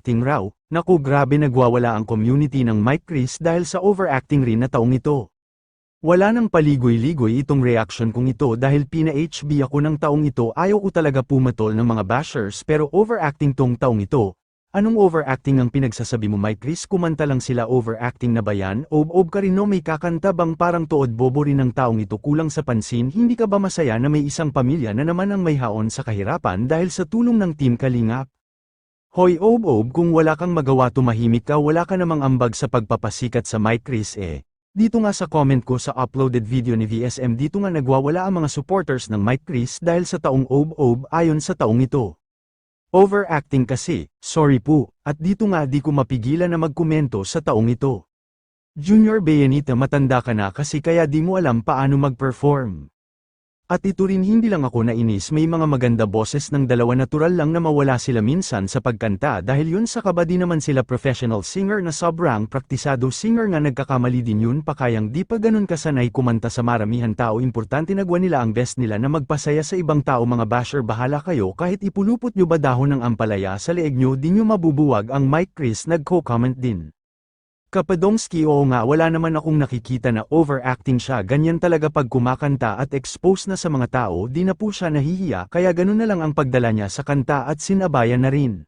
overacting raw. Naku, grabe, nagwawala ang community ng Mike Chris dahil sa overacting rin na taong ito. Wala nang paligoy-ligoy itong reaction kong ito dahil pina-HB ako ng taong ito. Ayaw ko talaga pumatol ng mga bashers pero overacting tong taong ito. Anong overacting ang pinagsasabi mo, Mike Chris? Kumanta lang sila, overacting na ba yan? Ob ka rin, no? May kakanta bang parang tuod bobo rin ng taong ito? Kulang sa pansin. Hindi ka ba masaya na may isang pamilya na naman ang may haon sa kahirapan dahil sa tulong ng Team Kalingap? Hoy Ob, kung wala kang magawa, tumahimik ka. Wala ka namang ambag sa pagpapasikat sa Mike Chris eh. Dito nga sa comment ko sa uploaded video ni VSM, dito nga nagwawala ang mga supporters ng Mike Chris dahil sa taong Ob ayon sa taong ito. Overacting kasi, sorry po, at dito nga di ko mapigilan na magkomento sa taong ito. Junior Bayanita, matanda ka na kasi kaya di mo alam paano mag-perform. At ito rin, hindi lang ako nainis, may mga maganda boses ng dalawa, natural lang na mawala sila minsan sa pagkanta dahil yun sa kaba, di naman sila professional singer na sobrang praktisado singer nga, nagkakamali din yun, pakayang di pa ganun kasanay kumanta sa maramihan tao. Importante nagawa nila ang best nila na magpasaya sa ibang tao. Mga basher, bahala kayo, kahit ipulupot nyo ba dahon ng ampalaya sa leeg nyo, di nyo mabubuwag ang Mike Chris. Nagko-comment din Kapadongski, oo nga, wala naman akong nakikita na overacting siya, ganyan talaga pag kumakanta at expose na sa mga tao, di na po siya nahihiya, kaya ganun na lang ang pagdala niya sa kanta at sinabayan na rin.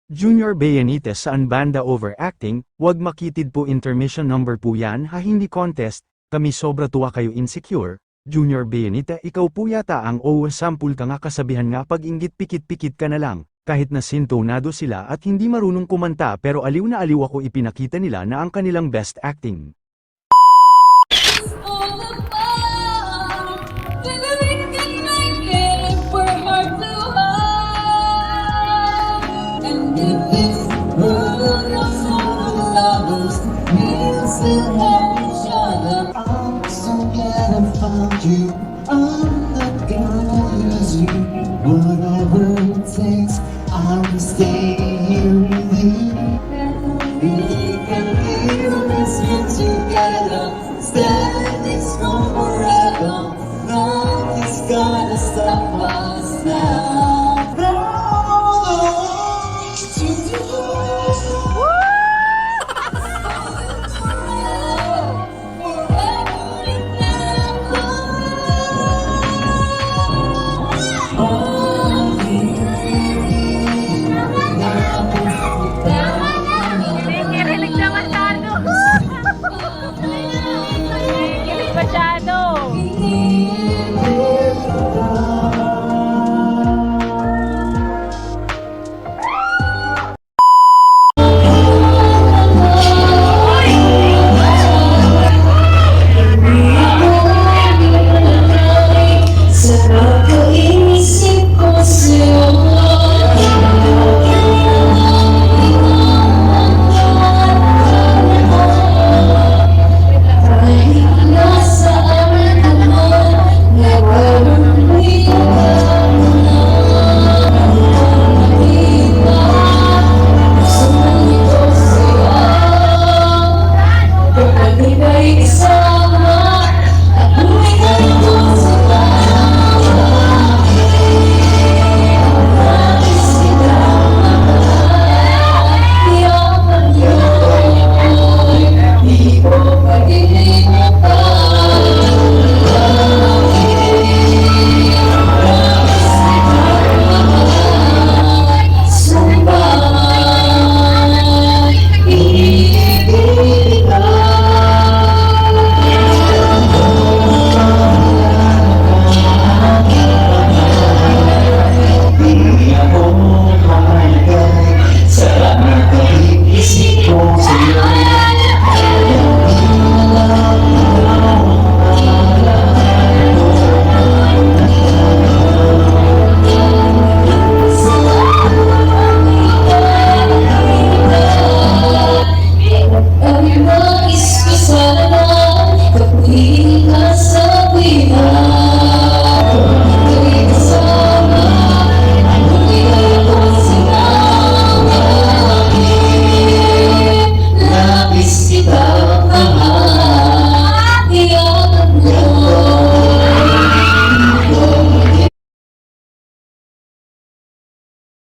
Junior Bayanites, saan banda overacting? Wag makitid po, intermission number po yan ha, hindi contest. Kami sobra tuwa kayo insecure. Junior Bayanita, ikaw po yata ang sample ka nga, kasabihan nga pag inggit pikit-pikit ka na lang. Kahit na sintonado sila at hindi marunong kumanta pero aliw na aliw ako, ipinakita nila na ang kanilang best acting.